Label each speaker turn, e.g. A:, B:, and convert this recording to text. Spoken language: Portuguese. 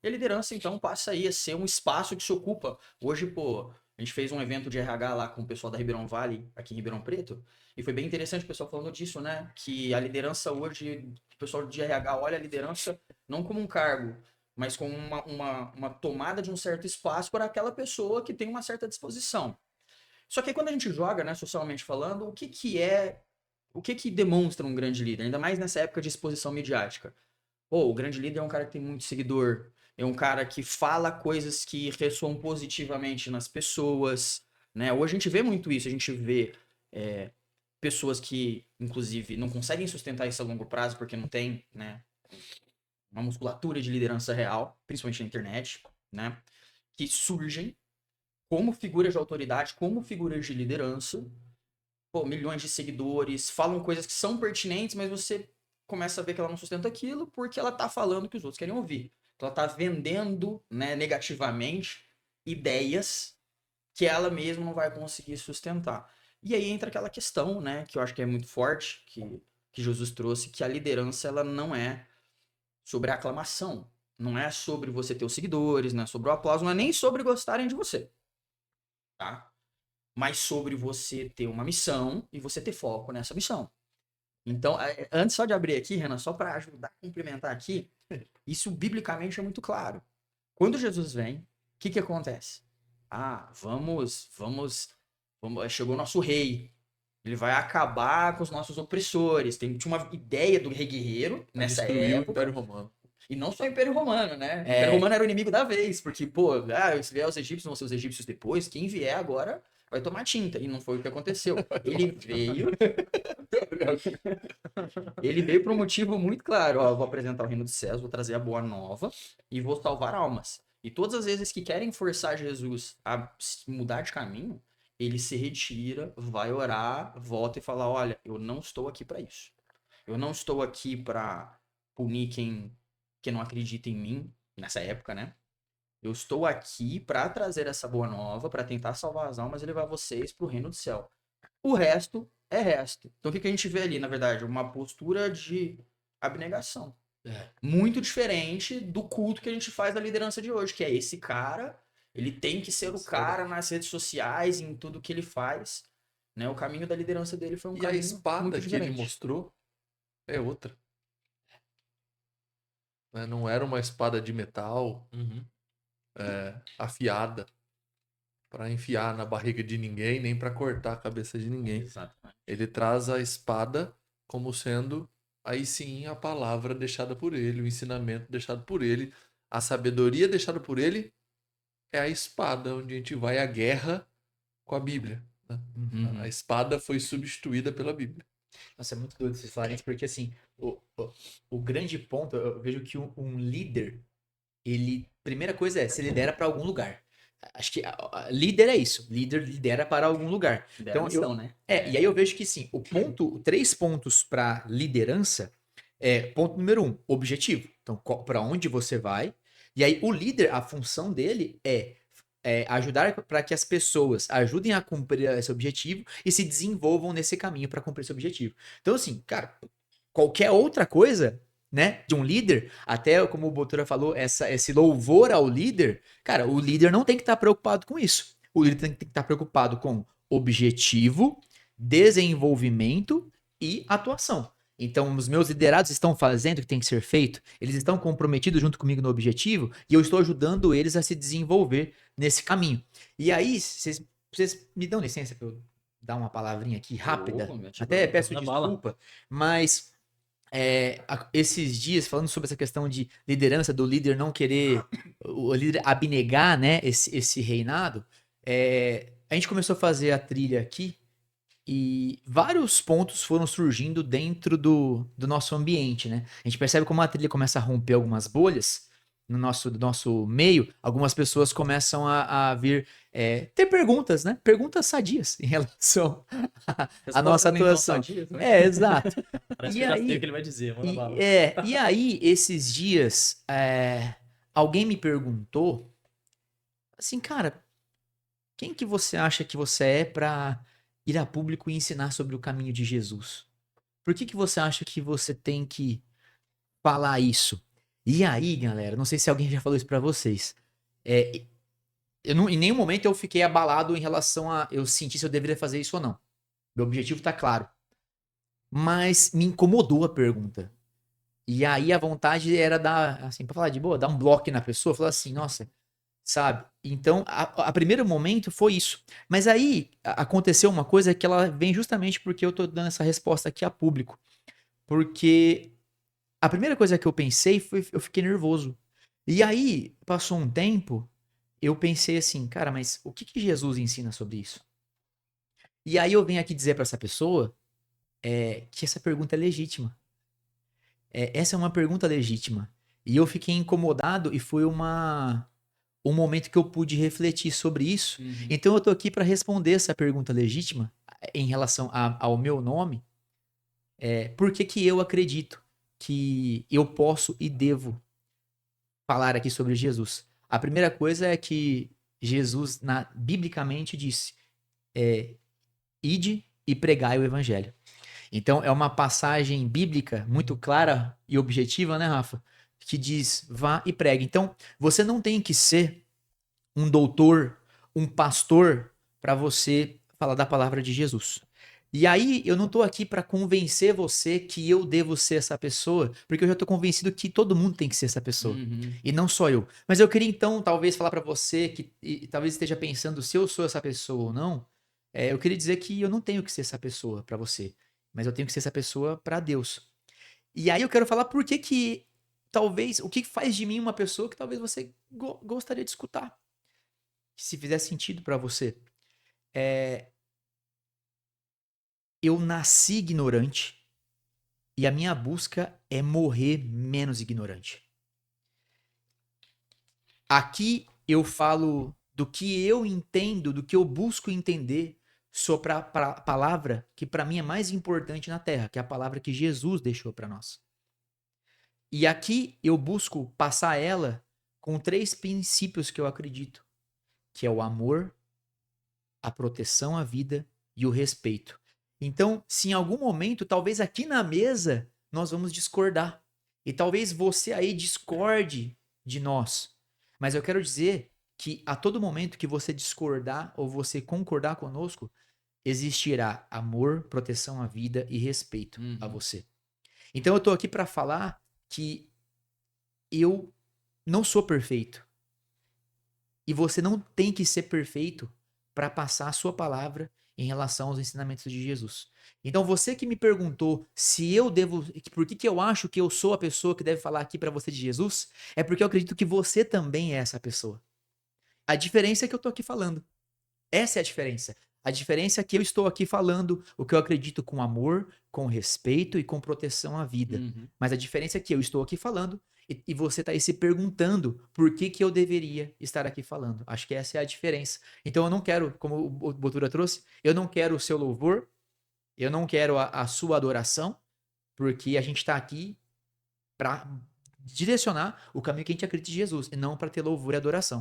A: E a liderança, então, passa aí a ser um espaço que se ocupa. Hoje, pô, a gente fez um evento de RH lá com o pessoal da Ribeirão Vale, aqui em Ribeirão Preto, e foi bem interessante o pessoal falando disso, né? Que a liderança hoje, o pessoal de RH olha a liderança não como um cargo, mas como uma tomada de um certo espaço para aquela pessoa que tem uma certa disposição. Só que aí quando a gente joga, né, socialmente falando, o que demonstra um grande líder? Ainda mais nessa época de exposição midiática. Pô, o grande líder é um cara que tem muito seguidor, é um cara que fala coisas que ressoam positivamente nas pessoas, né? Hoje a gente vê muito isso, a gente vê é, pessoas que, inclusive, não conseguem sustentar isso a longo prazo porque não tem, né, uma musculatura de liderança real, principalmente na internet, né? Que surgem como figuras de autoridade, como figuras de liderança, pô, milhões de seguidores, falam coisas que são pertinentes, mas você começa a ver que ela não sustenta aquilo porque ela tá falando o que os outros querem ouvir. Então ela tá vendendo, né, negativamente ideias que ela mesma não vai conseguir sustentar. E aí entra aquela questão, né, que eu acho que é muito forte, que Jesus trouxe, que a liderança ela não é sobre a aclamação, não é sobre você ter os seguidores, não é sobre o aplauso, não é nem sobre gostarem de você, tá? Mas sobre você ter uma missão e você ter foco nessa missão. Então, antes só de abrir aqui, Renan, só para ajudar a complementar aqui, isso biblicamente é muito claro. Quando Jesus vem, o que acontece? Ah, chegou o nosso rei. Ele vai acabar com os nossos opressores. Tinha uma ideia do rei guerreiro
B: Vai
A: nessa
B: destruir o
A: época.
B: Império Romano.
A: E não só o Império Romano, né? O Império Romano era o inimigo da vez, porque, pô, se vier os egípcios, vão ser os egípcios depois, quem vier agora vai tomar tinta. E não foi o que aconteceu. Ele veio por um motivo muito claro. Ó, eu vou apresentar o reino dos céus, vou trazer a boa nova e vou salvar almas. E todas as vezes que querem forçar Jesus a mudar de caminho, ele se retira, vai orar, volta e fala: olha, eu não estou aqui para isso. Eu não estou aqui para punir quem não acredita em mim, nessa época, né? Eu estou aqui para trazer essa boa nova, para tentar salvar as almas e levar vocês para o reino do céu. O resto é resto. Então o que a gente vê ali, na verdade? Uma postura de abnegação.
C: É.
A: Muito diferente do culto que a gente faz da liderança de hoje, que é esse cara, ele tem que ser o cara nas redes sociais, em tudo que ele faz. Né? O caminho da liderança dele foi um
B: E a
A: caminho
B: espada
A: muito
B: que ele
A: diferente.
B: mostrou é outra. Né? Não era uma espada de metal
C: Uhum.
B: afiada para enfiar na barriga de ninguém, nem para cortar a cabeça de ninguém.
A: Exatamente.
B: Ele traz a espada como sendo, aí sim, a palavra deixada por ele, o ensinamento deixado por ele, a sabedoria deixada por ele é a espada, onde a gente vai à guerra com a Bíblia. Né?
A: Uhum.
B: A espada foi substituída pela Bíblia.
C: Nossa, é muito doido vocês falarem isso, porque assim, o grande ponto, eu vejo que um líder, ele, primeira coisa é, se lidera para algum lugar. Acho que líder é isso, líder lidera para algum lugar.
A: Lidera a missão, né?
C: E aí eu vejo que sim, três pontos para liderança é ponto número um, objetivo. Então, para onde você vai? E aí o líder, a função dele é ajudar para que as pessoas ajudem a cumprir esse objetivo e se desenvolvam nesse caminho para cumprir esse objetivo. Então, assim, cara, qualquer outra coisa, né, de um líder, até como o Botura falou, esse louvor ao líder, cara, o líder não tem que estar preocupado com isso. O líder tem que estar preocupado com objetivo, desenvolvimento e atuação. Então, os meus liderados estão fazendo o que tem que ser feito, eles estão comprometidos junto comigo no objetivo e eu estou ajudando eles a se desenvolver nesse caminho. E aí, vocês me dão licença para eu dar uma palavrinha aqui rápida? Até peço desculpa, mas esses dias, falando sobre essa questão de liderança, do líder não querer, o líder abnegar, né, esse reinado, a gente começou a fazer a trilha aqui e vários pontos foram surgindo dentro do nosso ambiente, né? A gente percebe como a trilha começa a romper algumas bolhas do nosso meio, algumas pessoas começam a vir ter perguntas, né? Perguntas sadias em relação à nossa atuação. Exato.
D: Parece
C: E
D: que eu já sei
C: aí,
D: o que ele vai dizer, manda bala.
C: e aí, esses dias, alguém me perguntou assim, cara, quem que você acha que você é para ir a público e ensinar sobre o caminho de Jesus? Por que que você acha que você tem que falar isso? E aí, galera, não sei se alguém já falou isso pra vocês. É, em nenhum momento eu fiquei abalado em relação a eu sentir se eu deveria fazer isso ou não. Meu objetivo tá claro. Mas me incomodou a pergunta. E aí a vontade era dar, assim, pra falar de boa, dar um bloco na pessoa, falar assim, nossa, sabe? Então, a primeiro momento foi isso. Mas aí aconteceu uma coisa que ela vem justamente porque eu tô dando essa resposta aqui a público. Porque a primeira coisa que eu pensei foi, eu fiquei nervoso. E aí, passou um tempo, eu pensei assim, cara, mas o que que Jesus ensina sobre isso? E aí eu venho aqui dizer pra essa pessoa que essa pergunta é legítima. Essa é uma pergunta legítima. E eu fiquei incomodado e foi um momento que eu pude refletir sobre isso.
A: Uhum.
C: Então eu tô aqui para responder essa pergunta legítima em relação ao meu nome. Por que que eu acredito que eu posso e devo falar aqui sobre Jesus? A primeira coisa é que Jesus, biblicamente, disse: ide e pregai o evangelho. Então é uma passagem bíblica muito clara e objetiva, né, Rafa? Que diz: vá e pregue. Então você não tem que ser um doutor, um pastor para você falar da palavra de Jesus. E aí, eu não tô aqui para convencer você que eu devo ser essa pessoa, porque eu já tô convencido que todo mundo tem que ser essa pessoa.
A: Uhum.
C: E não só eu. Mas eu queria então, talvez, falar para você que talvez esteja pensando se eu sou essa pessoa ou não. Eu queria dizer que eu não tenho que ser essa pessoa para você, mas eu tenho que ser essa pessoa para Deus. E aí eu quero falar por que que talvez, o que faz de mim uma pessoa que talvez você gostaria de escutar, se fizer sentido pra você. Eu nasci ignorante e a minha busca é morrer menos ignorante. Aqui eu falo do que eu entendo, do que eu busco entender sobre a palavra que pra mim é mais importante na Terra, que é a palavra que Jesus deixou pra nós. E aqui eu busco passar ela com 3 princípios que eu acredito, que é o amor, a proteção à vida e o respeito. Então, se em algum momento, talvez aqui na mesa, nós vamos discordar. E talvez você aí discorde de nós. Mas eu quero dizer que a todo momento que você discordar ou você concordar conosco, existirá amor, proteção à vida e respeito a
A: Uhum.
C: você. Então eu tô aqui para falar que eu não sou perfeito. E você não tem que ser perfeito para passar a sua palavra em relação aos ensinamentos de Jesus. Então, você que me perguntou se eu devo, por que que eu acho que eu sou a pessoa que deve falar aqui para você de Jesus, é porque eu acredito que você também é essa pessoa. A diferença é que eu tô aqui falando. Essa é a diferença. A diferença é que eu estou aqui falando o que eu acredito com amor, com respeito e com proteção à vida.
A: Uhum.
C: Mas a diferença é que eu estou aqui falando e você está aí se perguntando por que que eu deveria estar aqui falando. Acho que essa é a diferença. Então eu não quero, como o Botura trouxe, eu não quero o seu louvor, eu não quero a sua adoração, porque a gente está aqui para direcionar o caminho que a gente acredita em Jesus e não para ter louvor e adoração.